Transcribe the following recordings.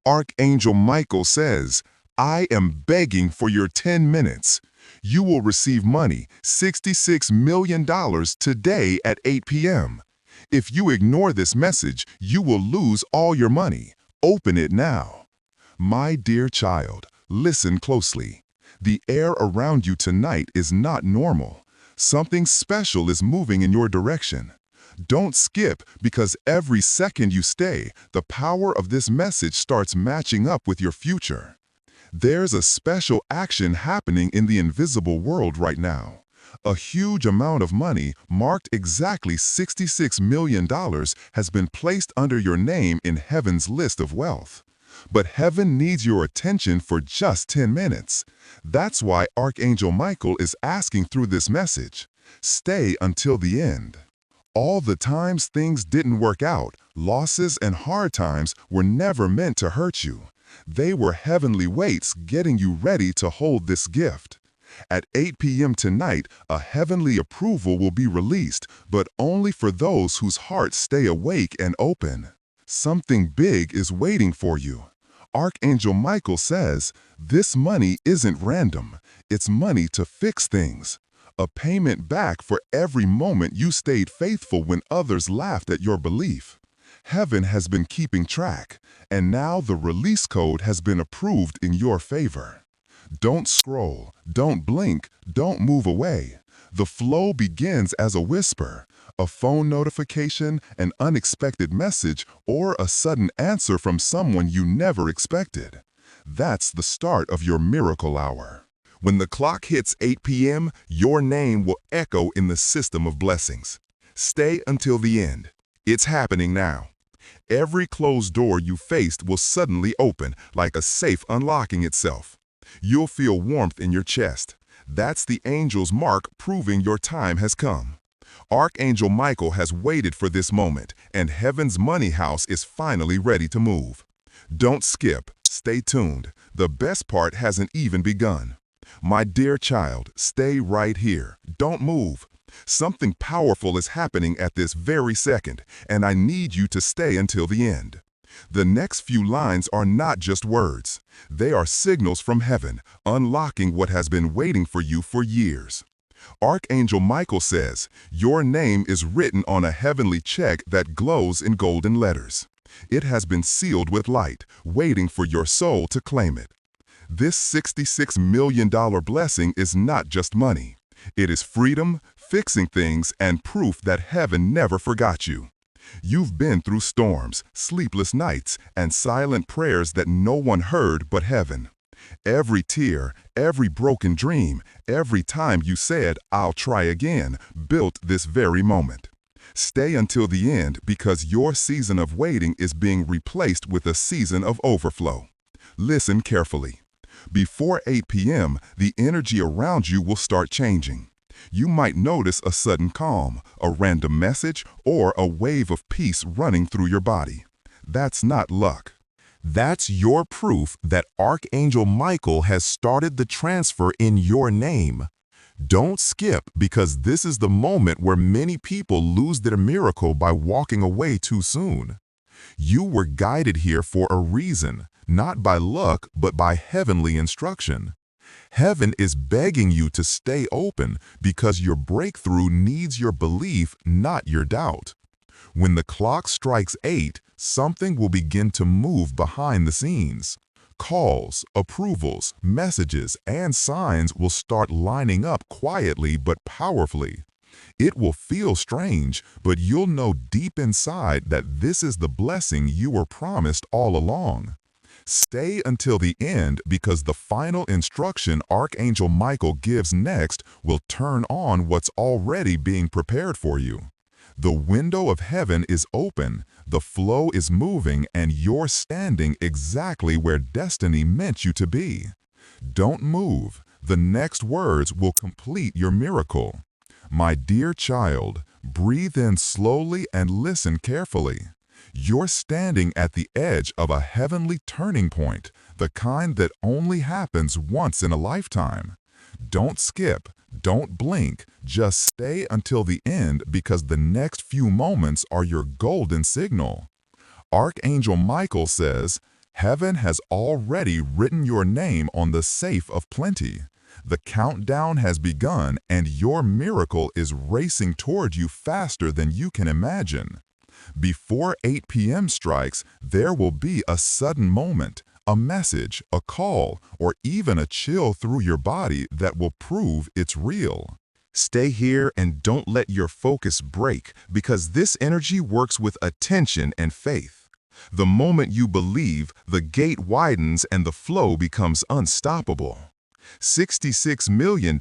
Archangel Michael says, I am begging for your 10 minutes. You will receive money, $66 million today at 8 p.m. If you ignore this message, you will lose all your money. Open it now. My dear child, listen closely. The air around you tonight is not normal. Something special is moving in your direction. Don't skip, because every second you stay, the power of this message starts matching up with your future. There's a special action happening in the invisible world right now. A huge amount of money, marked exactly $66 million, has been placed under your name in heaven's list of wealth. But heaven needs your attention for just 10 minutes. That's why Archangel Michael is asking through this message. Stay until the end. All the times things didn't work out, losses and hard times were never meant to hurt you. They were heavenly weights getting you ready to hold this gift. At 8 p.m. tonight, a heavenly approval will be released, but only for those whose hearts stay awake and open. Something big is waiting for you. Archangel Michael says, this money isn't random. It's money to fix things. A payment back for every moment you stayed faithful when others laughed at your belief. Heaven has been keeping track, and now the release code has been approved in your favor. Don't scroll, don't blink, don't move away. The flow begins as a whisper, a phone notification, an unexpected message, or a sudden answer from someone you never expected. That's the start of your miracle hour. When the clock hits 8 p.m., your name will echo in the system of blessings. Stay until the end. It's happening now. Every closed door you faced will suddenly open, like a safe unlocking itself. You'll feel warmth in your chest. That's the angel's mark proving your time has come. Archangel Michael has waited for this moment, and heaven's money house is finally ready to move. Don't skip. Stay tuned. The best part hasn't even begun. My dear child, stay right here. Don't move. Something powerful is happening at this very second, and I need you to stay until the end. The next few lines are not just words. They are signals from heaven, unlocking what has been waiting for you for years. Archangel Michael says, your name is written on a heavenly check that glows in golden letters. It has been sealed with light, waiting for your soul to claim it. This $66 million blessing is not just money. It is freedom, fixing things, and proof that heaven never forgot you. You've been through storms, sleepless nights, and silent prayers that no one heard but heaven. Every tear, every broken dream, every time you said, I'll try again, built this very moment. Stay until the end, because your season of waiting is being replaced with a season of overflow. Listen carefully. Before 8 p.m., the energy around you will start changing. You might notice a sudden calm, a random message, or a wave of peace running through your body. That's not luck. That's your proof that Archangel Michael has started the transfer in your name. Don't skip, because this is the moment where many people lose their miracle by walking away too soon. You were guided here for a reason, not by luck, but by heavenly instruction. Heaven is begging you to stay open because your breakthrough needs your belief, not your doubt. When the clock strikes 8, something will begin to move behind the scenes. Calls, approvals, messages, and signs will start lining up quietly but powerfully. It will feel strange, but you'll know deep inside that this is the blessing you were promised all along. Stay until the end, because the final instruction Archangel Michael gives next will turn on what's already being prepared for you. The window of heaven is open, the flow is moving, and you're standing exactly where destiny meant you to be. Don't move. The next words will complete your miracle. My dear child, breathe in slowly and listen carefully. You're standing at the edge of a heavenly turning point, the kind that only happens once in a lifetime. Don't skip, don't blink, just stay until the end, because the next few moments are your golden signal. Archangel Michael says, Heaven has already written your name on the safe of plenty. The countdown has begun and your miracle is racing toward you faster than you can imagine. Before 8 p.m. strikes, there will be a sudden moment, a message, a call, or even a chill through your body that will prove it's real. Stay here and don't let your focus break because this energy works with attention and faith. The moment you believe, the gate widens and the flow becomes unstoppable. $66 million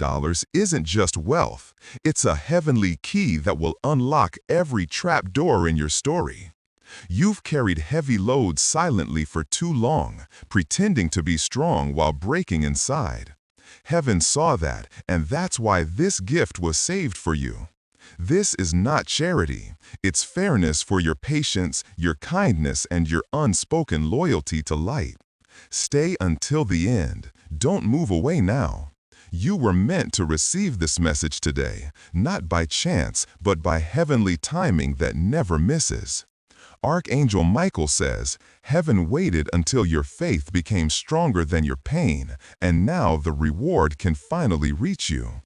isn't just wealth, it's a heavenly key that will unlock every trap door in your story. You've carried heavy loads silently for too long, pretending to be strong while breaking inside. Heaven saw that, and that's why this gift was saved for you. This is not charity. It's fairness for your patience, your kindness, and your unspoken loyalty to light. Stay until the end. Don't move away now. You were meant to receive this message today, not by chance, but by heavenly timing that never misses. Archangel Michael says, "Heaven waited until your faith became stronger than your pain, and now the reward can finally reach you."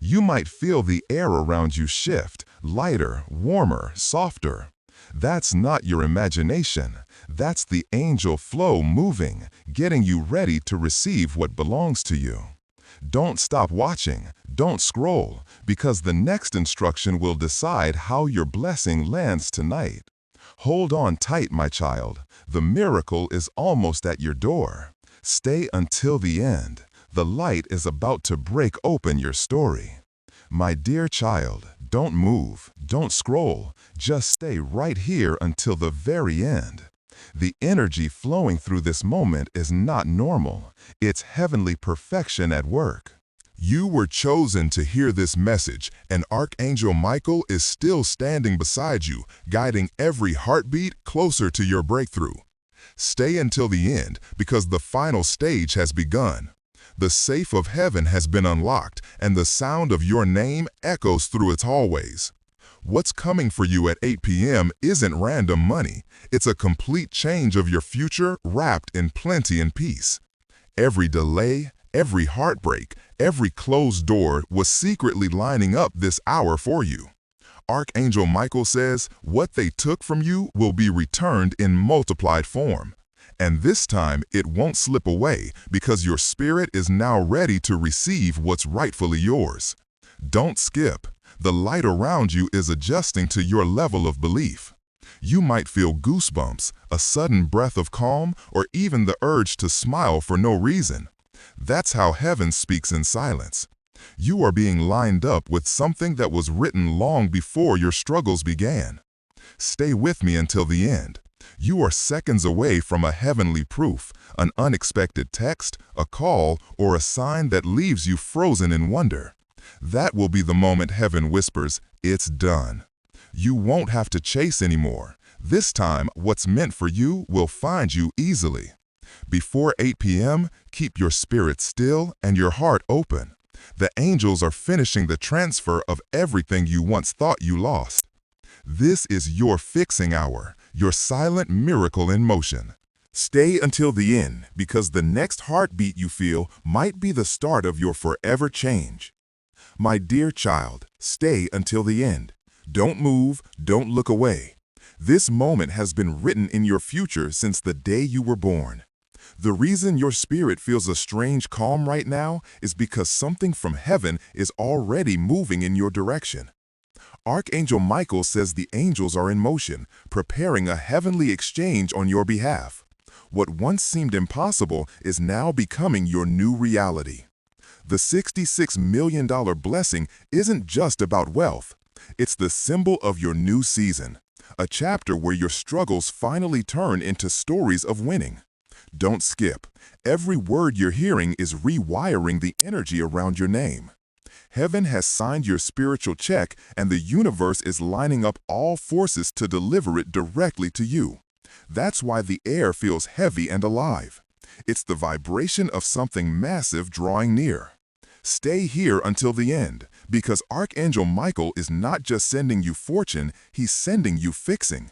You might feel the air around you shift, lighter, warmer, softer. That's not your imagination. That's the angel flow moving, getting you ready to receive what belongs to you. Don't stop watching, don't scroll, because the next instruction will decide how your blessing lands tonight. Hold on tight, my child. The miracle is almost at your door. Stay until the end. The light is about to break open your story. My dear child, don't move, don't scroll. Just stay right here until the very end. The energy flowing through this moment is not normal. It's heavenly perfection at work. You were chosen to hear this message, and Archangel Michael is still standing beside you, guiding every heartbeat closer to your breakthrough. Stay until the end, because the final stage has begun. The safe of heaven has been unlocked, and the sound of your name echoes through its hallways. What's coming for you at 8 p.m. isn't random money. It's a complete change of your future wrapped in plenty and peace. Every delay, every heartbreak, every closed door was secretly lining up this hour for you. Archangel Michael says, what they took from you will be returned in multiplied form. And this time it won't slip away because your spirit is now ready to receive what's rightfully yours. Don't skip. The light around you is adjusting to your level of belief. You might feel goosebumps, a sudden breath of calm, or even the urge to smile for no reason. That's how heaven speaks in silence. You are being lined up with something that was written long before your struggles began. Stay with me until the end. You are seconds away from a heavenly proof, an unexpected text, a call, or a sign that leaves you frozen in wonder. That will be the moment heaven whispers, "It's done." You won't have to chase anymore. This time, what's meant for you will find you easily. Before 8 p.m., keep your spirit still and your heart open. The angels are finishing the transfer of everything you once thought you lost. This is your fixing hour, your silent miracle in motion. Stay until the end, because the next heartbeat you feel might be the start of your forever change. My dear child, stay until the end. Don't move, don't look away. This moment has been written in your future since the day you were born. The reason your spirit feels a strange calm right now is because something from heaven is already moving in your direction. Archangel Michael says the angels are in motion, preparing a heavenly exchange on your behalf. What once seemed impossible is now becoming your new reality. The $66 million blessing isn't just about wealth. It's the symbol of your new season, a chapter where your struggles finally turn into stories of winning. Don't skip. Every word you're hearing is rewiring the energy around your name. Heaven has signed your spiritual check, and the universe is lining up all forces to deliver it directly to you. That's why the air feels heavy and alive. It's the vibration of something massive drawing near. Stay here until the end, because Archangel Michael is not just sending you fortune, he's sending you fixing.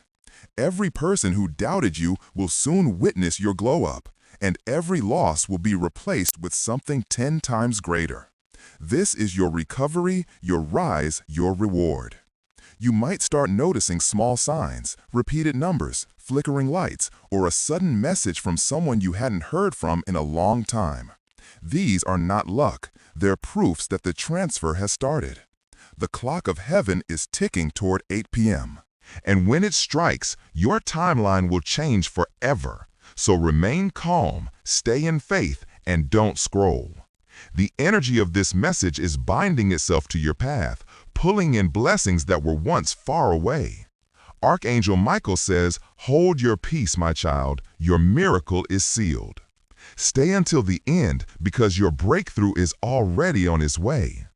Every person who doubted you will soon witness your glow-up, and every loss will be replaced with something 10 times greater. This is your recovery, your rise, your reward. You might start noticing small signs, repeated numbers, flickering lights, or a sudden message from someone you hadn't heard from in a long time. These are not luck, they're proofs that the transfer has started. The clock of heaven is ticking toward 8 p.m. And when it strikes, your timeline will change forever. So remain calm, stay in faith, and don't scroll. The energy of this message is binding itself to your path, pulling in blessings that were once far away. Archangel Michael says, "Hold your peace, my child. Your miracle is sealed." Stay until the end because your breakthrough is already on its way.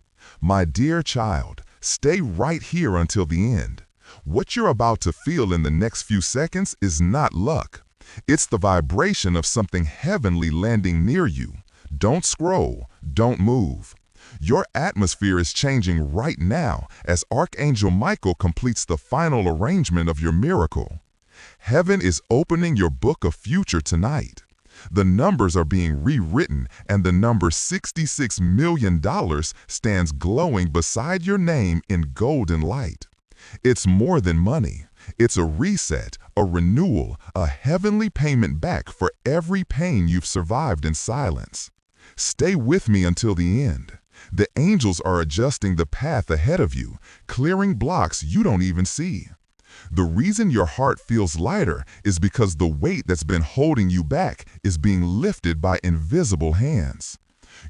My dear child, stay right here until the end. What you're about to feel in the next few seconds is not luck. It's the vibration of something heavenly landing near you. Don't scroll, don't move. Your atmosphere is changing right now as Archangel Michael completes the final arrangement of your miracle. Heaven is opening your book of future tonight. The numbers are being rewritten and the number $66 million stands glowing beside your name in golden light. It's more than money. It's a reset, a renewal, a heavenly payment back for every pain you've survived in silence. Stay with me until the end. The angels are adjusting the path ahead of you, clearing blocks you don't even see. The reason your heart feels lighter is because the weight that's been holding you back is being lifted by invisible hands.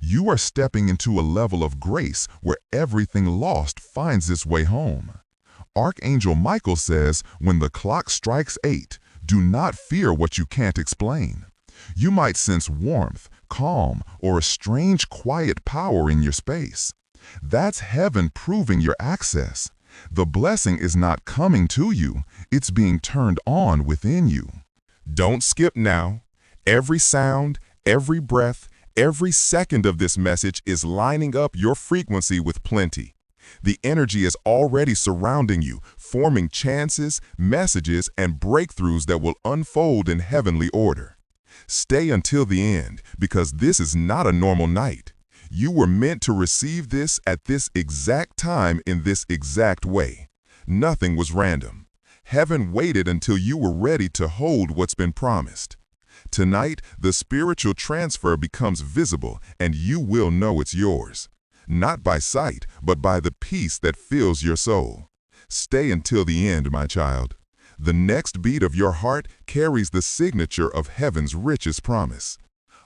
You are stepping into a level of grace where everything lost finds its way home. Archangel Michael says, when the clock strikes 8, do not fear what you can't explain. You might sense warmth, calm, or a strange quiet power in your space. That's heaven proving your access. The blessing is not coming to you, it's being turned on within you. Don't skip now. Every sound, every breath, every second of this message is lining up your frequency with plenty. The energy is already surrounding you, forming chances, messages, and breakthroughs that will unfold in heavenly order. Stay until the end, because this is not a normal night. You were meant to receive this at this exact time in this exact way. Nothing was random. Heaven waited until you were ready to hold what's been promised. Tonight, the spiritual transfer becomes visible, and you will know it's yours. Not by sight, but by the peace that fills your soul. Stay until the end, my child. The next beat of your heart carries the signature of heaven's richest promise.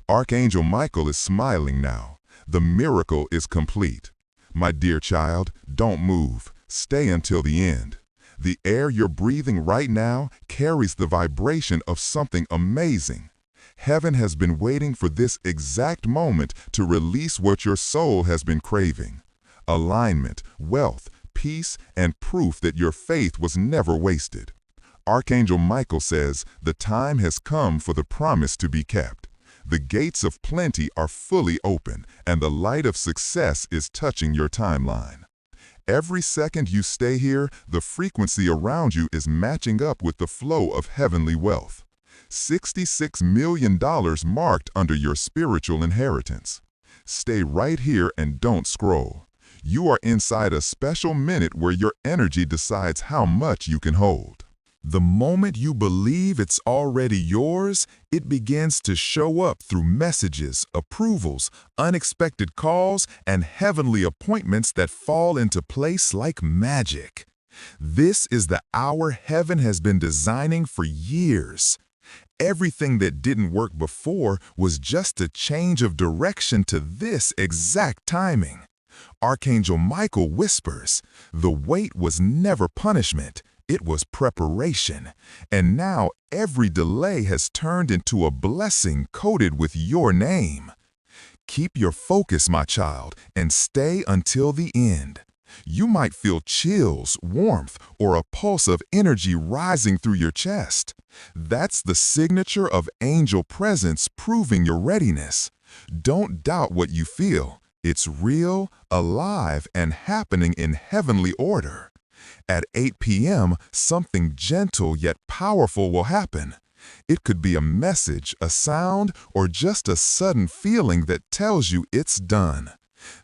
Archangel Michael is smiling now. The miracle is complete. My dear child, don't move. Stay until the end. The air you're breathing right now carries the vibration of something amazing. Heaven has been waiting for this exact moment to release what your soul has been craving. Alignment, wealth, peace, and proof that your faith was never wasted. Archangel Michael says, the time has come for the promise to be kept. The gates of plenty are fully open, and the light of success is touching your timeline. Every second you stay here, the frequency around you is matching up with the flow of heavenly wealth. $66 million marked under your spiritual inheritance. Stay right here and don't scroll. You are inside a special minute where your energy decides how much you can hold. The moment you believe it's already yours, it begins to show up through messages, approvals, unexpected calls, and heavenly appointments that fall into place like magic. This is the hour heaven has been designing for years. Everything that didn't work before was just a change of direction to this exact timing. Archangel Michael whispers, the wait was never punishment. It was preparation, and now every delay has turned into a blessing coated with your name. Keep your focus, my child, and stay until the end. You might feel chills, warmth, or a pulse of energy rising through your chest. That's the signature of angel presence proving your readiness. Don't doubt what you feel. It's real, alive, and happening in heavenly order. At 8 p.m., something gentle yet powerful will happen. It could be a message, a sound, or just a sudden feeling that tells you it's done.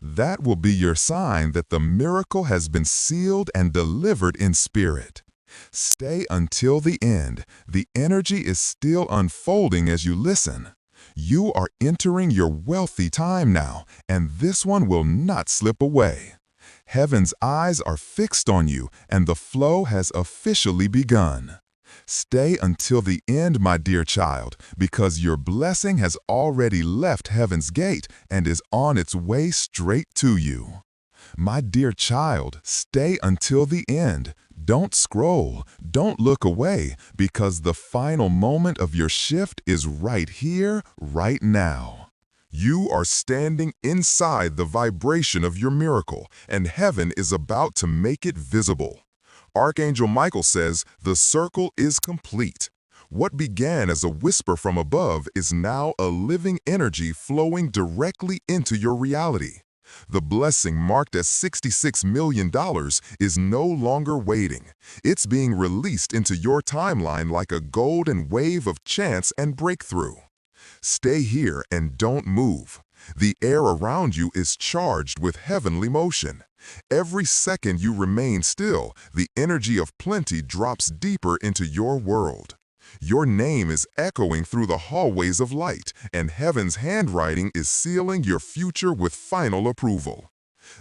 That will be your sign that the miracle has been sealed and delivered in spirit. Stay until the end. The energy is still unfolding as you listen. You are entering your wealthy time now, and this one will not slip away. Heaven's eyes are fixed on you, and the flow has officially begun. Stay until the end, my dear child, because your blessing has already left heaven's gate and is on its way straight to you. My dear child, stay until the end. Don't scroll, don't look away, because the final moment of your shift is right here, right now. You are standing inside the vibration of your miracle, and heaven is about to make it visible. Archangel Michael says the circle is complete. What began as a whisper from above is now a living energy flowing directly into your reality. The blessing marked as $66 million is no longer waiting. It's being released into your timeline like a golden wave of chance and breakthrough. Stay here and don't move. The air around you is charged with heavenly motion. Every second you remain still, the energy of plenty drops deeper into your world. Your name is echoing through the hallways of light, and heaven's handwriting is sealing your future with final approval.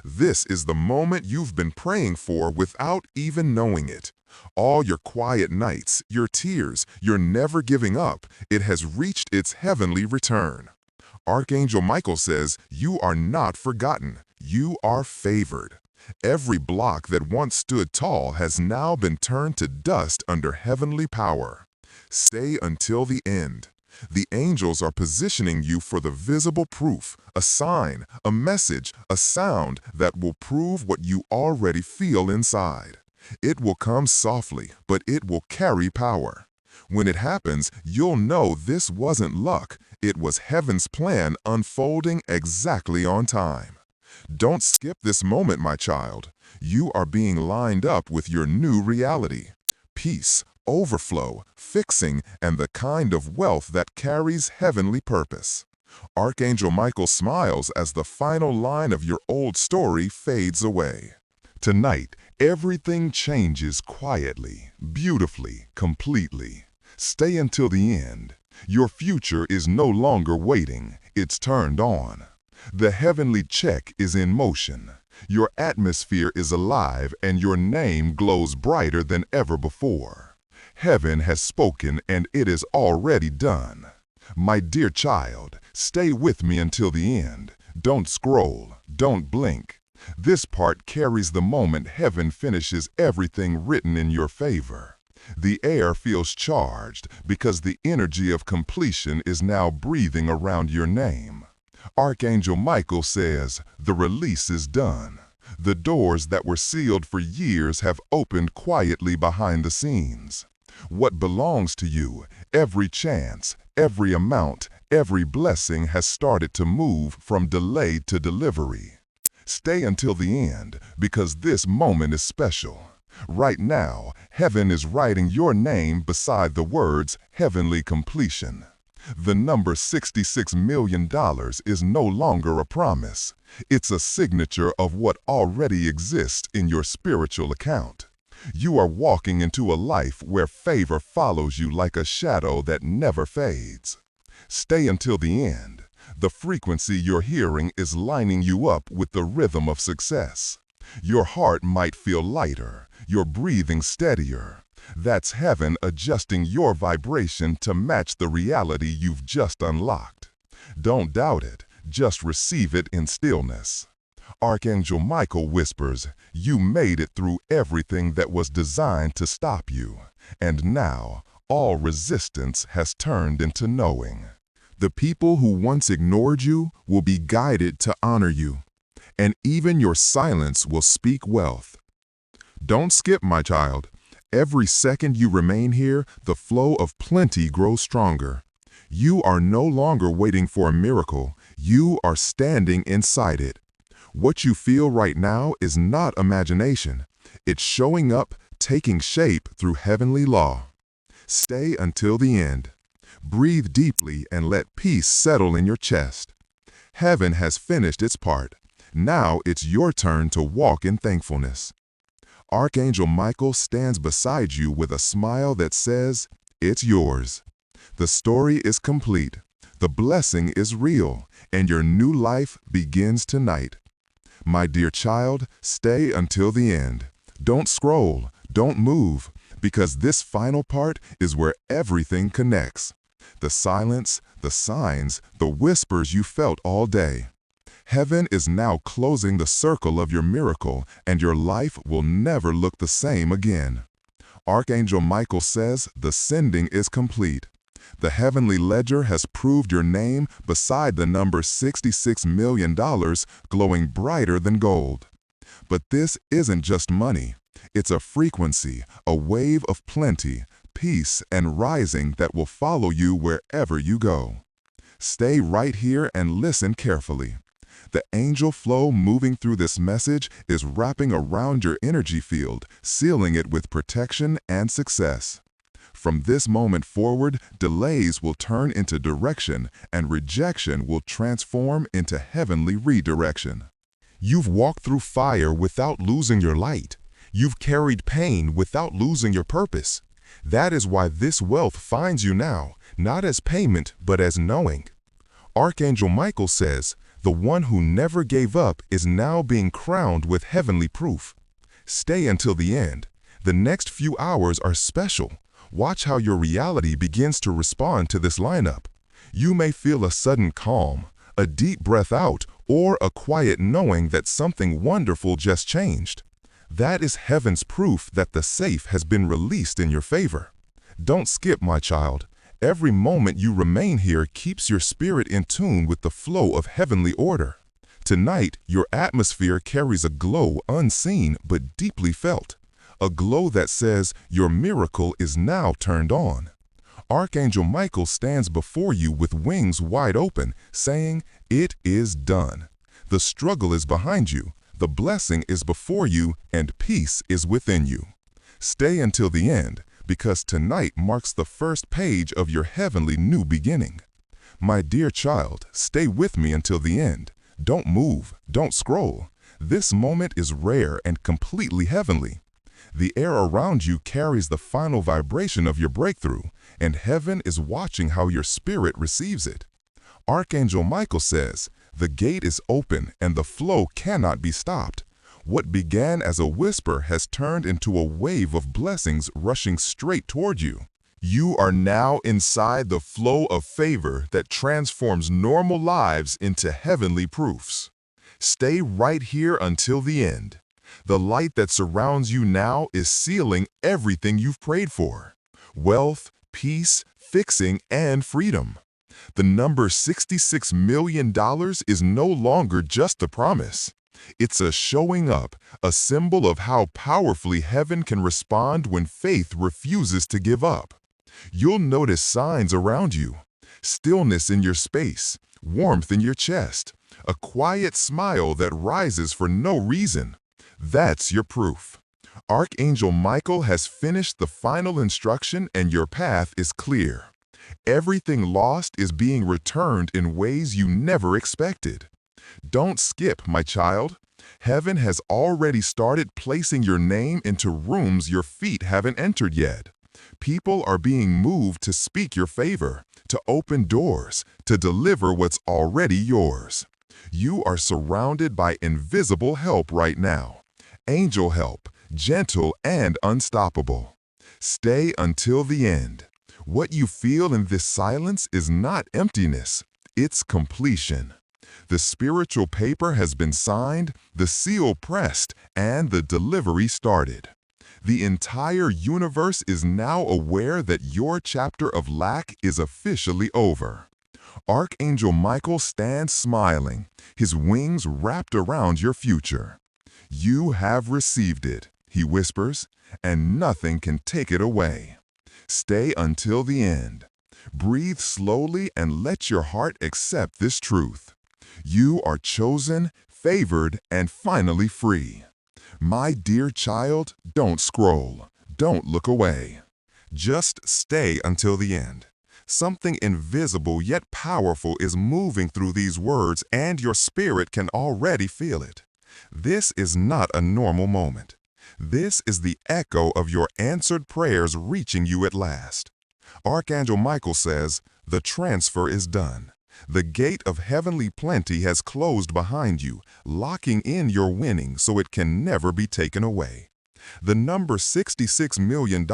This is the moment you've been praying for without even knowing it. All your quiet nights, your tears, your never giving up, it has reached its heavenly return. Archangel Michael says, you are not forgotten. You are favored. Every block that once stood tall has now been turned to dust under heavenly power. Stay until the end. The angels are positioning you for the visible proof, a sign, a message, a sound that will prove what you already feel inside. It will come softly, but it will carry power. When it happens, you'll know this wasn't luck. It was heaven's plan unfolding exactly on time. Don't skip this moment, my child. You are being lined up with your new reality. Peace, overflow, fixing, and the kind of wealth that carries heavenly purpose. Archangel Michael smiles as the final line of your old story fades away. Tonight, everything changes quietly, beautifully, completely. Stay until the end. Your future is no longer waiting, it's turned on. The heavenly check is in motion. Your atmosphere is alive and your name glows brighter than ever before. Heaven has spoken and it is already done. My dear child, stay with me until the end. Don't scroll, don't blink. This part carries the moment heaven finishes everything written in your favor. The air feels charged because the energy of completion is now breathing around your name. Archangel Michael says, the release is done. The doors that were sealed for years have opened quietly behind the scenes. What belongs to you, every chance, every amount, every blessing has started to move from delay to delivery. Stay until the end, because this moment is special. Right now, heaven is writing your name beside the words heavenly completion. The number $66 million is no longer a promise. It's a signature of what already exists in your spiritual account. You are walking into a life where favor follows you like a shadow that never fades. Stay until the end. The frequency you're hearing is lining you up with the rhythm of success. Your heart might feel lighter, your breathing steadier. That's heaven adjusting your vibration to match the reality you've just unlocked. Don't doubt it, just receive it in stillness. Archangel Michael whispers, you made it through everything that was designed to stop you, and now all resistance has turned into knowing. The people who once ignored you will be guided to honor you, and even your silence will speak wealth. Don't skip, my child. Every second you remain here, the flow of plenty grows stronger. You are no longer waiting for a miracle. You are standing inside it. What you feel right now is not imagination. It's showing up, taking shape through heavenly law. Stay until the end. Breathe deeply and let peace settle in your chest. Heaven has finished its part. Now it's your turn to walk in thankfulness. Archangel Michael stands beside you with a smile that says, "It's yours." The story is complete. The blessing is real, and your new life begins tonight. My dear child, stay until the end. Don't scroll, don't move, because this final part is where everything connects. The silence, the signs, the whispers you felt all day. Heaven is now closing the circle of your miracle, and your life will never look the same again. Archangel Michael says the sending is complete. The heavenly ledger has proved your name beside the number $66 million, glowing brighter than gold. But this isn't just money. It's a frequency, a wave of plenty, peace, and rising that will follow you wherever you go. Stay right here and listen carefully. The angel flow moving through this message is wrapping around your energy field, sealing it with protection and success. From this moment forward, delays will turn into direction, and rejection will transform into heavenly redirection. You've walked through fire without losing your light. You've carried pain without losing your purpose. That is why this wealth finds you now, not as payment, but as knowing. Archangel Michael says, the one who never gave up is now being crowned with heavenly proof. Stay until the end. The next few hours are special. Watch how your reality begins to respond to this lineup. You may feel a sudden calm, a deep breath out, or a quiet knowing that something wonderful just changed. That is heaven's proof that the safe has been released in your favor. Don't skip, my child. Every moment you remain here keeps your spirit in tune with the flow of heavenly order. Tonight, your atmosphere carries a glow unseen but deeply felt. A glow that says your miracle is now turned on. Archangel Michael stands before you with wings wide open, saying, "It is done." The struggle is behind you, the blessing is before you, and peace is within you. Stay until the end, because tonight marks the first page of your heavenly new beginning. My dear child, stay with me until the end. Don't move, don't scroll. This moment is rare and completely heavenly. The air around you carries the final vibration of your breakthrough, and heaven is watching how your spirit receives it. Archangel Michael says, the gate is open and the flow cannot be stopped. What began as a whisper has turned into a wave of blessings rushing straight toward you. You are now inside the flow of favor that transforms normal lives into heavenly proofs. Stay right here until the end. The light that surrounds you now is sealing everything you've prayed for: wealth, peace, fixing, and freedom. The number $66 million is no longer just a promise. It's a showing up, a symbol of how powerfully heaven can respond when faith refuses to give up. You'll notice signs around you: stillness in your space, warmth in your chest, a quiet smile that rises for no reason. That's your proof. Archangel Michael has finished the final instruction and your path is clear. Everything lost is being returned in ways you never expected. Don't skip, my child. Heaven has already started placing your name into rooms your feet haven't entered yet. People are being moved to speak your favor, to open doors, to deliver what's already yours. You are surrounded by invisible help right now. Angel help, gentle and unstoppable. Stay until the end. What you feel in this silence is not emptiness, it's completion. The spiritual paper has been signed, the seal pressed, and the delivery started. The entire universe is now aware that your chapter of lack is officially over. Archangel Michael stands smiling, his wings wrapped around your future. You have received it, he whispers, and nothing can take it away. Stay until the end. Breathe slowly and let your heart accept this truth. You are chosen, favored, and finally free. My dear child, don't scroll. Don't look away. Just stay until the end. Something invisible yet powerful is moving through these words, and your spirit can already feel it. This is not a normal moment. This is the echo of your answered prayers reaching you at last. Archangel Michael says, the transfer is done. The gate of heavenly plenty has closed behind you, locking in your winning so it can never be taken away. The number $66 million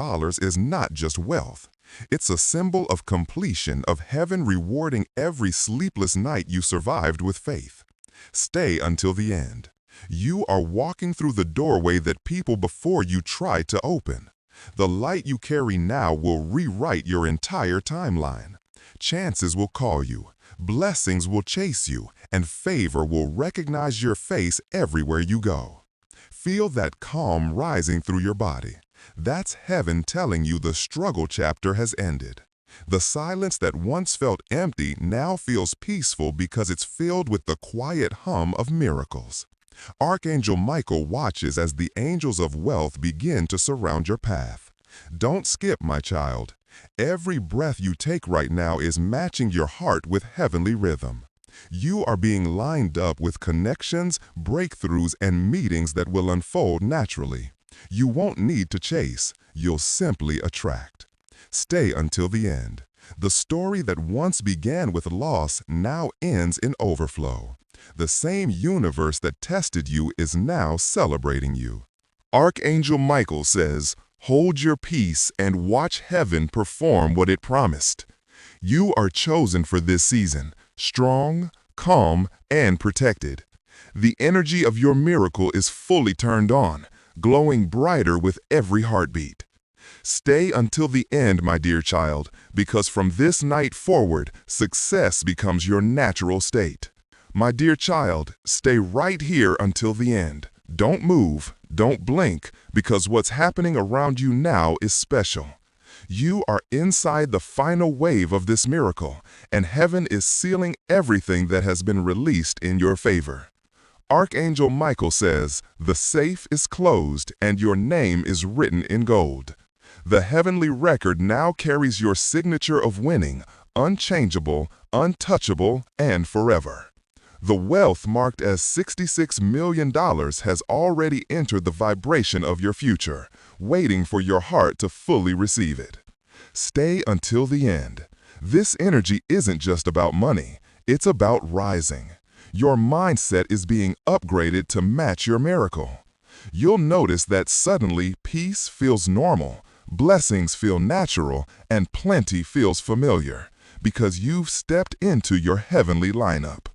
is not just wealth. It's a symbol of completion, of heaven rewarding every sleepless night you survived with faith. Stay until the end. You are walking through the doorway that people before you tried to open. The light you carry now will rewrite your entire timeline. Chances will call you, blessings will chase you, and favor will recognize your face everywhere you go. Feel that calm rising through your body. That's heaven telling you the struggle chapter has ended. The silence that once felt empty now feels peaceful because it's filled with the quiet hum of miracles. Archangel Michael watches as the angels of wealth begin to surround your path. Don't skip, my child. Every breath you take right now is matching your heart with heavenly rhythm. You are being lined up with connections, breakthroughs, and meetings that will unfold naturally. You won't need to chase, you'll simply attract. Stay until the end. The story that once began with loss now ends in overflow. The same universe that tested you is now celebrating you. Archangel Michael says, hold your peace and watch heaven perform what it promised. You are chosen for this season, strong, calm, and protected. The energy of your miracle is fully turned on, glowing brighter with every heartbeat. Stay until the end, my dear child, because from this night forward, success becomes your natural state. My dear child, stay right here until the end. Don't move, don't blink, because what's happening around you now is special. You are inside the final wave of this miracle, and heaven is sealing everything that has been released in your favor. Archangel Michael says, the safe is closed and your name is written in gold. The heavenly record now carries your signature of winning, unchangeable, untouchable, and forever. The wealth marked as $66 million has already entered the vibration of your future, waiting for your heart to fully receive it. Stay until the end. This energy isn't just about money, it's about rising. Your mindset is being upgraded to match your miracle. You'll notice that suddenly peace feels normal, blessings feel natural, and plenty feels familiar, because you've stepped into your heavenly lineup.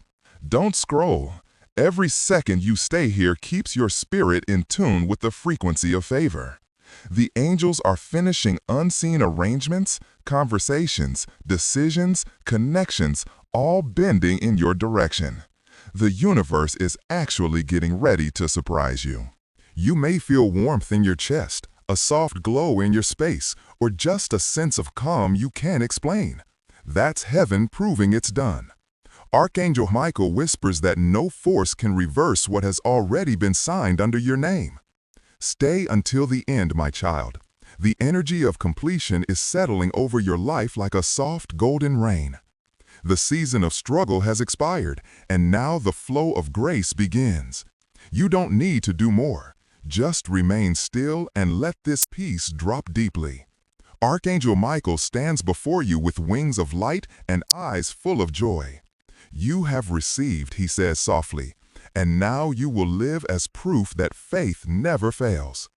Don't scroll. Every second you stay here keeps your spirit in tune with the frequency of favor. The angels are finishing unseen arrangements, conversations, decisions, connections, all bending in your direction. The universe is actually getting ready to surprise you. You may feel warmth in your chest, a soft glow in your space, or just a sense of calm you can't explain. That's heaven proving it's done. Archangel Michael whispers that no force can reverse what has already been signed under your name. Stay until the end, my child. The energy of completion is settling over your life like a soft golden rain. The season of struggle has expired, and now the flow of grace begins. You don't need to do more. Just remain still and let this peace drop deeply. Archangel Michael stands before you with wings of light and eyes full of joy. You have received, he says softly, and now you will live as proof that faith never fails.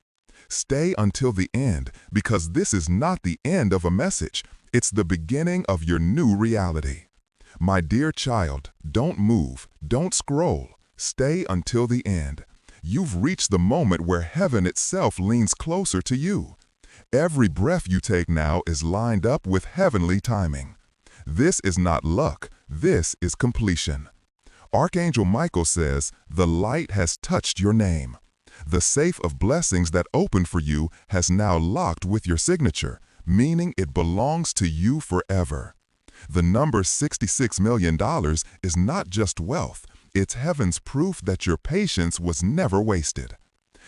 Stay until the end, because this is not the end of a message. It's the beginning of your new reality. My dear child, don't move, don't scroll. Stay until the end. You've reached the moment where heaven itself leans closer to you. Every breath you take now is lined up with heavenly timing. This is not luck, this is completion. Archangel Michael says, the light has touched your name. The safe of blessings that opened for you has now locked with your signature, meaning it belongs to you forever. The number $66 million is not just wealth, it's heaven's proof that your patience was never wasted.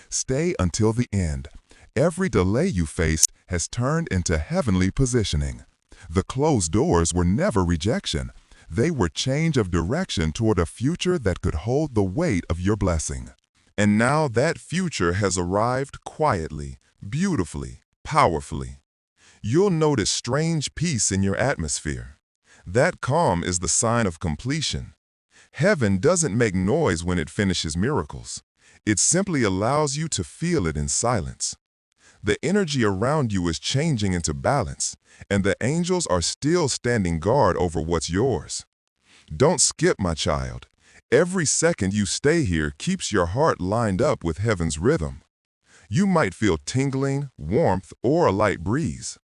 Stay until the end. Every delay you faced has turned into heavenly positioning. The closed doors were never rejection. They were change of direction toward a future that could hold the weight of your blessing. And now that future has arrived quietly, beautifully, powerfully. You'll notice strange peace in your atmosphere. That calm is the sign of completion. Heaven doesn't make noise when it finishes miracles. It simply allows you to feel it in silence. The energy around you is changing into balance, and the angels are still standing guard over what's yours. Don't skip, my child. Every second you stay here keeps your heart lined up with heaven's rhythm. You might feel tingling, warmth, or a light breeze.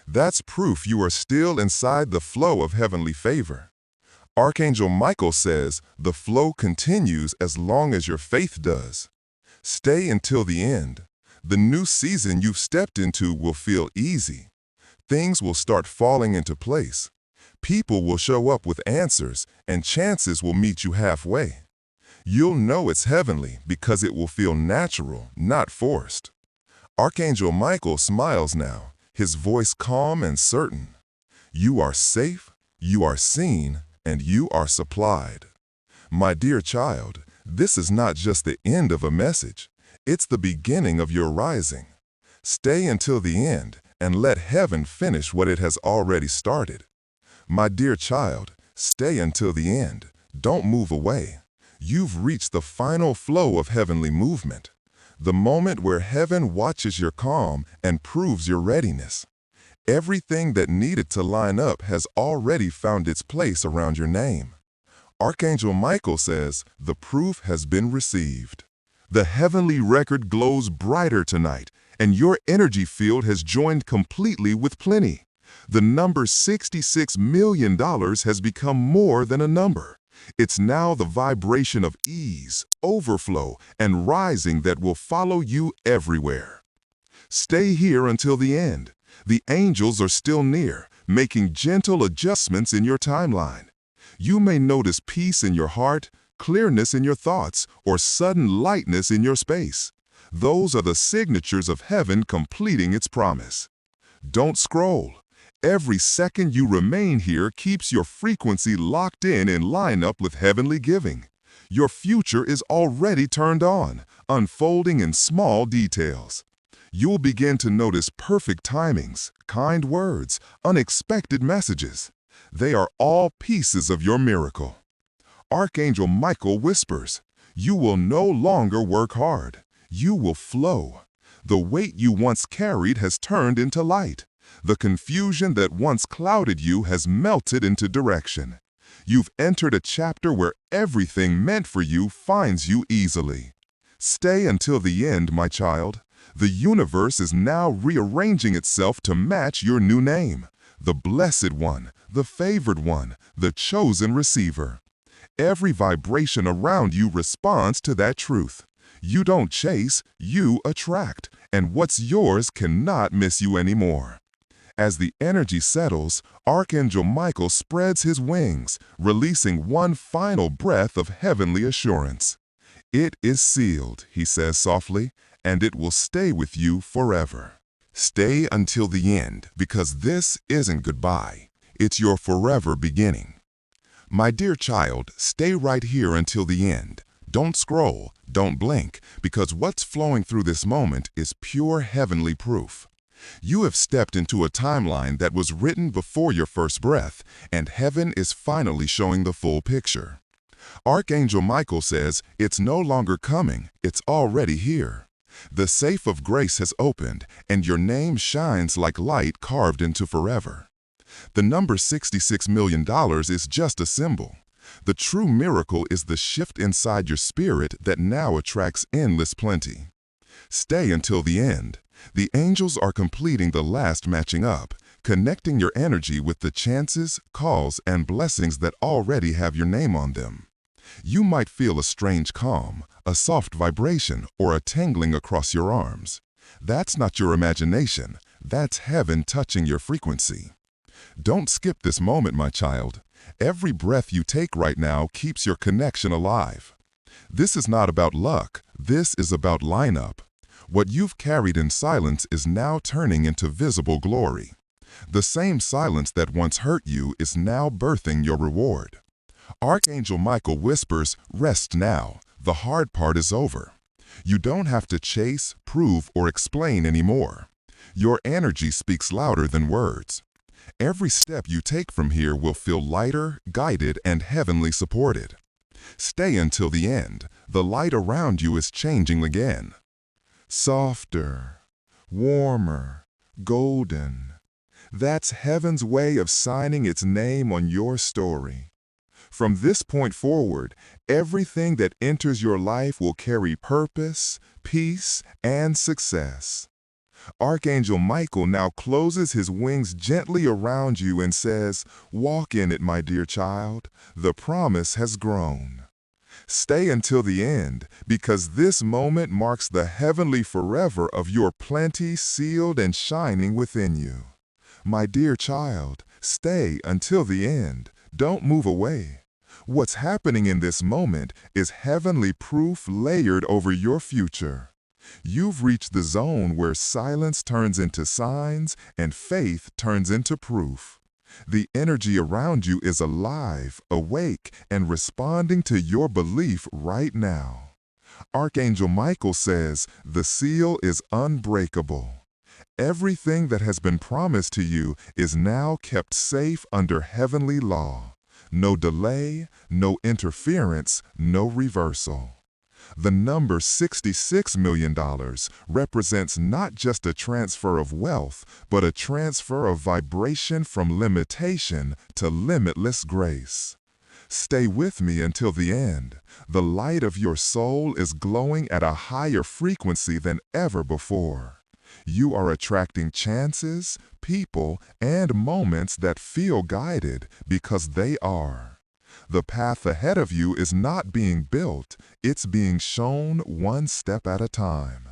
That's proof you are still inside the flow of heavenly favor. Archangel Michael says the flow continues as long as your faith does. Stay until the end. The new season you've stepped into will feel easy. Things will start falling into place. People will show up with answers, and chances will meet you halfway. You'll know it's heavenly because it will feel natural, not forced. Archangel Michael smiles now, his voice calm and certain. You are safe, you are seen, and you are supplied. My dear child, this is not just the end of a message. It's the beginning of your rising. Stay until the end and let heaven finish what it has already started. My dear child, stay until the end. Don't move away. You've reached the final flow of heavenly movement, the moment where heaven watches your calm and proves your readiness. Everything that needed to line up has already found its place around your name. Archangel Michael says the proof has been received. The heavenly record glows brighter tonight, and your energy field has joined completely with plenty. The number $66 million has become more than a number. It's now the vibration of ease, overflow, and rising that will follow you everywhere. Stay here until the end. The angels are still near, making gentle adjustments in your timeline. You may notice peace in your heart, clearness in your thoughts, or sudden lightness in your space. Those are the signatures of heaven completing its promise. Don't scroll. Every second you remain here keeps your frequency locked in line up with heavenly giving. Your future is already turned on, unfolding in small details. You'll begin to notice perfect timings, kind words, unexpected messages. They are all pieces of your miracle. Archangel Michael whispers, you will no longer work hard. You will flow. The weight you once carried has turned into light. The confusion that once clouded you has melted into direction. You've entered a chapter where everything meant for you finds you easily. Stay until the end, my child. The universe is now rearranging itself to match your new name. The Blessed One, the Favored One, the Chosen Receiver. Every vibration around you responds to that truth. You don't chase, you attract, and what's yours cannot miss you anymore. As the energy settles, Archangel Michael spreads his wings, releasing one final breath of heavenly assurance. It is sealed, he says softly, and it will stay with you forever. Stay until the end, because this isn't goodbye. It's your forever beginning. My dear child, stay right here until the end. Don't scroll, don't blink, because what's flowing through this moment is pure heavenly proof. You have stepped into a timeline that was written before your first breath, and heaven is finally showing the full picture. Archangel Michael says, it's no longer coming, it's already here. The safe of grace has opened, and your name shines like light carved into forever. The number $66 million is just a symbol. The true miracle is the shift inside your spirit that now attracts endless plenty. Stay until the end. The angels are completing the last matching up, connecting your energy with the chances, calls, and blessings that already have your name on them. You might feel a strange calm, a soft vibration, or a tingling across your arms. That's not your imagination. That's heaven touching your frequency. Don't skip this moment, my child. Every breath you take right now keeps your connection alive. This is not about luck. This is about lineup. What you've carried in silence is now turning into visible glory. The same silence that once hurt you is now birthing your reward. Archangel Michael whispers, "Rest now. The hard part is over." You don't have to chase, prove, or explain anymore. Your energy speaks louder than words. Every step you take from here will feel lighter, guided, and heavenly supported. Stay until the end. The light around you is changing again. Softer, warmer, golden. That's heaven's way of signing its name on your story. From this point forward, everything that enters your life will carry purpose, peace, and success. Archangel Michael now closes his wings gently around you and says, "Walk in it, my dear child. The promise has grown." Stay until the end, because this moment marks the heavenly forever of your plenty sealed and shining within you. My dear child, stay until the end. Don't move away. What's happening in this moment is heavenly proof layered over your future. You've reached the zone where silence turns into signs and faith turns into proof. The energy around you is alive, awake, and responding to your belief right now. Archangel Michael says, "The seal is unbreakable." Everything that has been promised to you is now kept safe under heavenly law. No delay, no interference, no reversal. The number $66 million represents not just a transfer of wealth, but a transfer of vibration from limitation to limitless grace. Stay with me until the end. The light of your soul is glowing at a higher frequency than ever before. You are attracting chances, people, and moments that feel guided because they are. The path ahead of you is not being built, it's being shown one step at a time.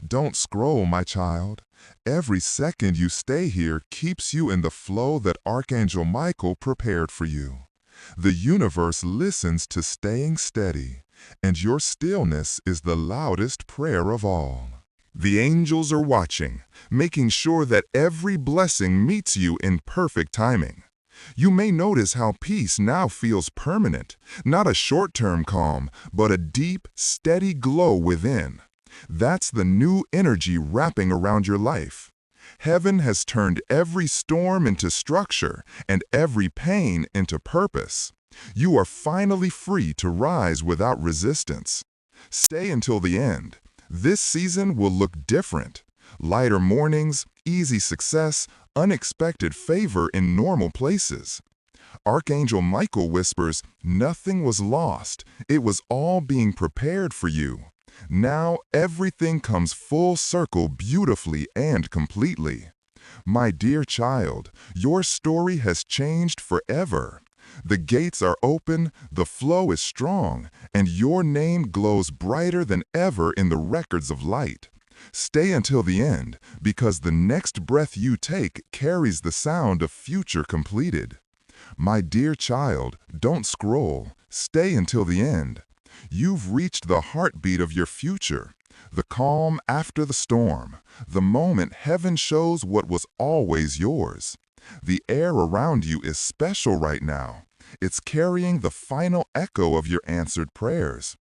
Don't scroll, my child. Every second you stay here keeps you in the flow that Archangel Michael prepared for you. The universe listens to staying steady, and your stillness is the loudest prayer of all. The angels are watching, making sure that every blessing meets you in perfect timing. You may notice how peace now feels permanent, not a short-term calm, but a deep, steady glow within. That's the new energy wrapping around your life. Heaven has turned every storm into structure and every pain into purpose. You are finally free to rise without resistance. Stay until the end. This season will look different. Lighter mornings, easy success, unexpected favor in normal places. Archangel Michael whispers, "Nothing was lost. It was all being prepared for you." Now everything comes full circle beautifully and completely. My dear child, your story has changed forever. The gates are open, the flow is strong, and your name glows brighter than ever in the records of light. Stay until the end, because the next breath you take carries the sound of future completed. My dear child, don't scroll. Stay until the end. You've reached the heartbeat of your future, the calm after the storm, the moment heaven shows what was always yours. The air around you is special right now. It's carrying the final echo of your answered prayers.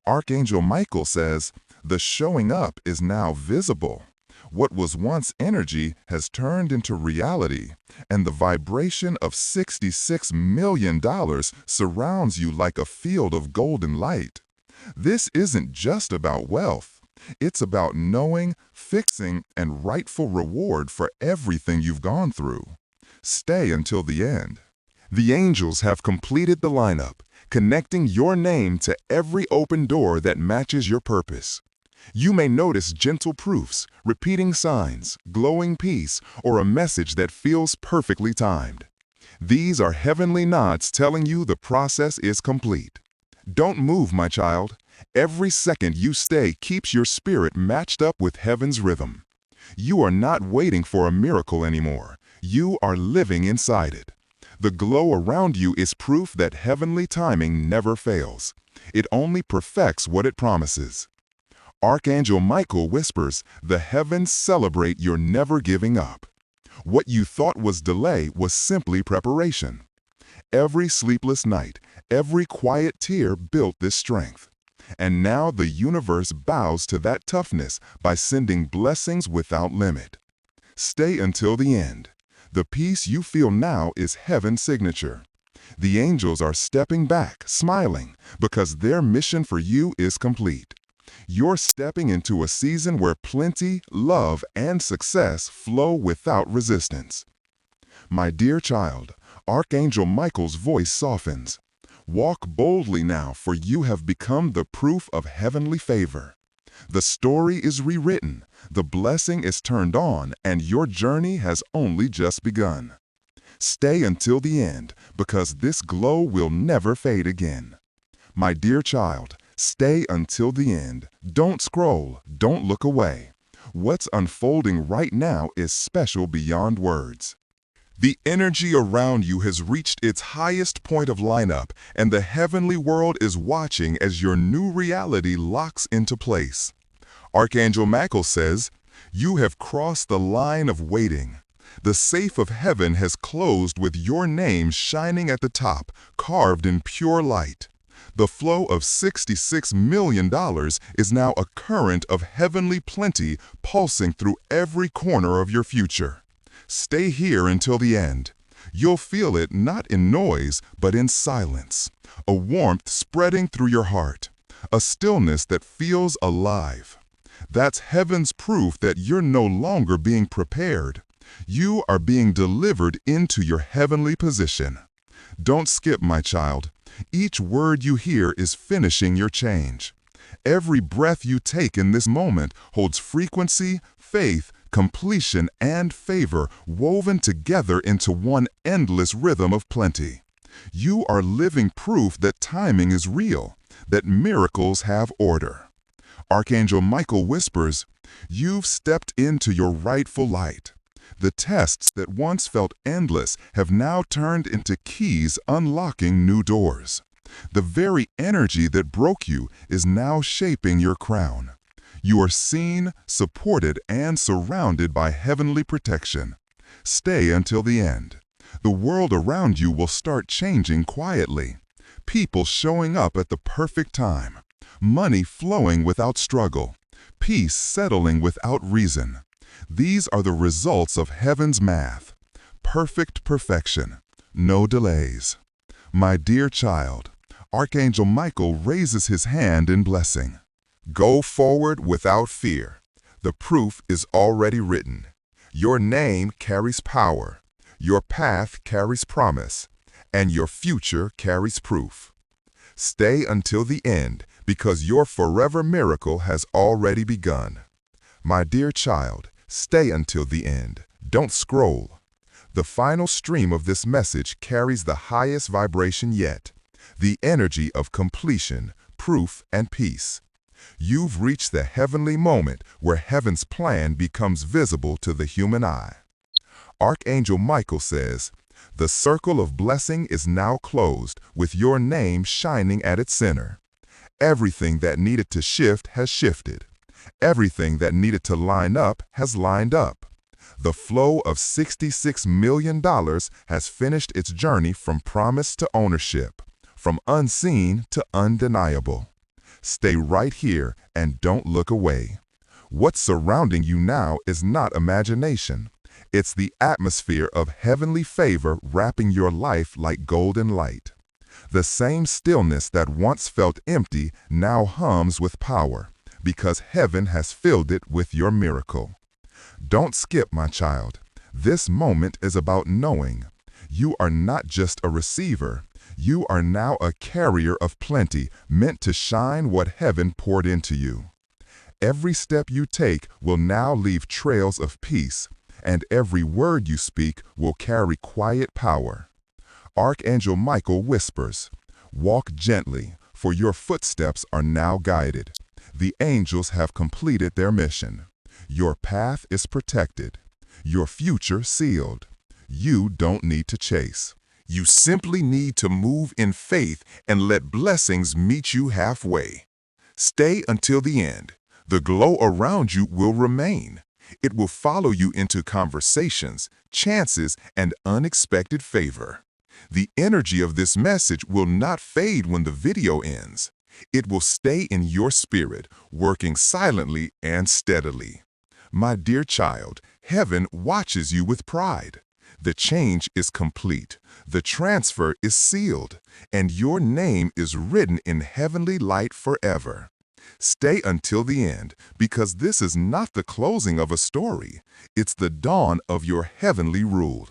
Archangel Michael says, "The showing up is now visible. What was once energy has turned into reality, and the vibration of $66 million surrounds you like a field of golden light." This isn't just about wealth. It's about knowing, fixing, and rightful reward for everything you've gone through. Stay until the end. The angels have completed the lineup, connecting your name to every open door that matches your purpose. You may notice gentle proofs, repeating signs, glowing peace, or a message that feels perfectly timed. These are heavenly nods telling you the process is complete. Don't move, my child. Every second you stay keeps your spirit matched up with heaven's rhythm. You are not waiting for a miracle anymore. You are living inside it. The glow around you is proof that heavenly timing never fails. It only perfects what it promises. Archangel Michael whispers, the heavens celebrate your never giving up. What you thought was delay was simply preparation. Every sleepless night, every quiet tear built this strength. And now the universe bows to that toughness by sending blessings without limit. Stay until the end. The peace you feel now is heaven's signature. The angels are stepping back, smiling, because their mission for you is complete. You're stepping into a season where plenty, love, and success flow without resistance. My dear child, Archangel Michael's voice softens. Walk boldly now, for you have become the proof of heavenly favor. The story is rewritten, the blessing is turned on, and your journey has only just begun. Stay until the end, because this glow will never fade again. My dear child, stay until the end. Don't scroll, don't look away. What's unfolding right now is special beyond words. The energy around you has reached its highest point of lineup, and the heavenly world is watching as your new reality locks into place. Archangel Michael says, you have crossed the line of waiting. The safe of heaven has closed with your name shining at the top, carved in pure light. The flow of $66 million is now a current of heavenly plenty pulsing through every corner of your future. Stay here until the end. You'll feel it not in noise, but in silence. A warmth spreading through your heart. A stillness that feels alive. That's heaven's proof that you're no longer being prepared. You are being delivered into your heavenly position. Don't skip, my child. Each word you hear is finishing your change. Every breath you take in this moment holds frequency, faith, completion, and favor woven together into one endless rhythm of plenty. You are living proof that timing is real, that miracles have order. Archangel Michael whispers, you've stepped into your rightful light. The tests that once felt endless have now turned into keys unlocking new doors. The very energy that broke you is now shaping your crown. You are seen, supported, and surrounded by heavenly protection. Stay until the end. The world around you will start changing quietly. People showing up at the perfect time. Money flowing without struggle. Peace settling without reason. These are the results of heaven's math. Perfect perfection. No delays. My dear child, Archangel Michael raises his hand in blessing. Go forward without fear. The proof is already written. Your name carries power. Your path carries promise. And your future carries proof. Stay until the end, because your forever miracle has already begun. My dear child, stay until the end. Don't scroll. The final stream of this message carries the highest vibration yet, the energy of completion, proof, and peace. You've reached the heavenly moment where heaven's plan becomes visible to the human eye. Archangel Michael says, the circle of blessing is now closed with your name shining at its center. Everything that needed to shift has shifted. Everything that needed to line up has lined up. The flow of $66 million has finished its journey from promise to ownership, from unseen to undeniable. Stay right here and don't look away. What's surrounding you now is not imagination. It's the atmosphere of heavenly favor wrapping your life like golden light. The same stillness that once felt empty now hums with power, because heaven has filled it with your miracle. Don't skip, my child. This moment is about knowing. You are not just a receiver. You are now a carrier of plenty, meant to shine what heaven poured into you. Every step you take will now leave trails of peace, and every word you speak will carry quiet power. Archangel Michael whispers, walk gently, for your footsteps are now guided. The angels have completed their mission. Your path is protected. Your future sealed. You don't need to chase. You simply need to move in faith and let blessings meet you halfway. Stay until the end. The glow around you will remain. It will follow you into conversations, chances, and unexpected favor. The energy of this message will not fade when the video ends. It will stay in your spirit, working silently and steadily. My dear child, heaven watches you with pride. The change is complete, the transfer is sealed, and your name is written in heavenly light forever. Stay until the end, because this is not the closing of a story. It's the dawn of your heavenly rule.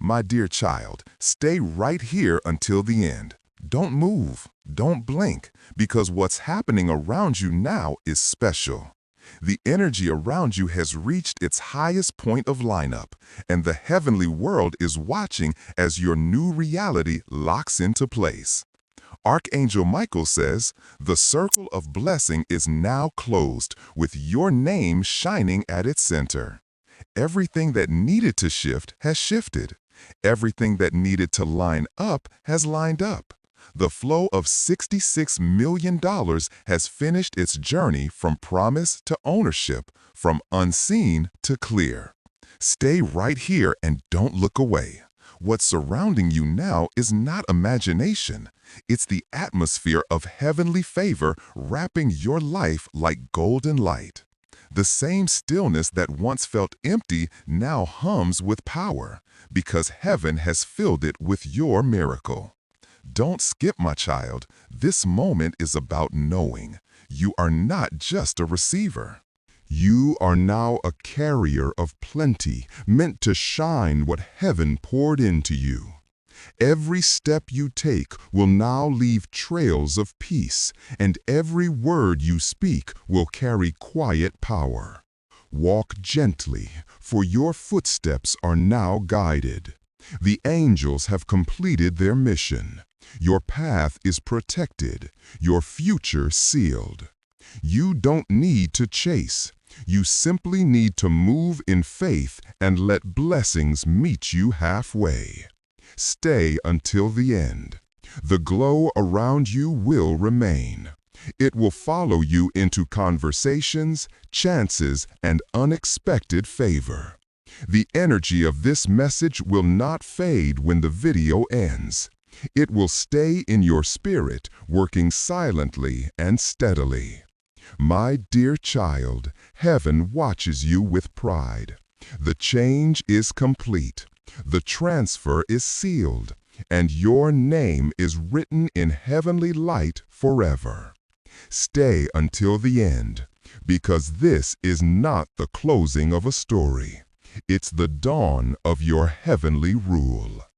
My dear child, stay right here until the end. Don't move, don't blink, because what's happening around you now is special. The energy around you has reached its highest point of lineup, and the heavenly world is watching as your new reality locks into place. Archangel Michael says, the circle of blessing is now closed, with your name shining at its center. Everything that needed to shift has shifted. Everything that needed to line up has lined up. The flow of $66 million has finished its journey from promise to ownership, from unseen to clear. Stay right here and don't look away. What's surrounding you now is not imagination. It's the atmosphere of heavenly favor wrapping your life like golden light. The same stillness that once felt empty now hums with power, because heaven has filled it with your miracle. Don't skip, my child. This moment is about knowing you are not just a receiver. You are now a carrier of plenty, meant to shine what heaven poured into you. Every step you take will now leave trails of peace, and every word you speak will carry quiet power. Walk gently, for your footsteps are now guided. The angels have completed their mission. Your path is protected, your future sealed. You don't need to chase. You simply need to move in faith and let blessings meet you halfway. Stay until the end. The glow around you will remain. It will follow you into conversations, chances, and unexpected favor. The energy of this message will not fade when the video ends. It will stay in your spirit, working silently and steadily. My dear child, heaven watches you with pride. The change is complete. The transfer is sealed, and your name is written in heavenly light forever. Stay until the end, because this is not the closing of a story. It's the dawn of your heavenly rule.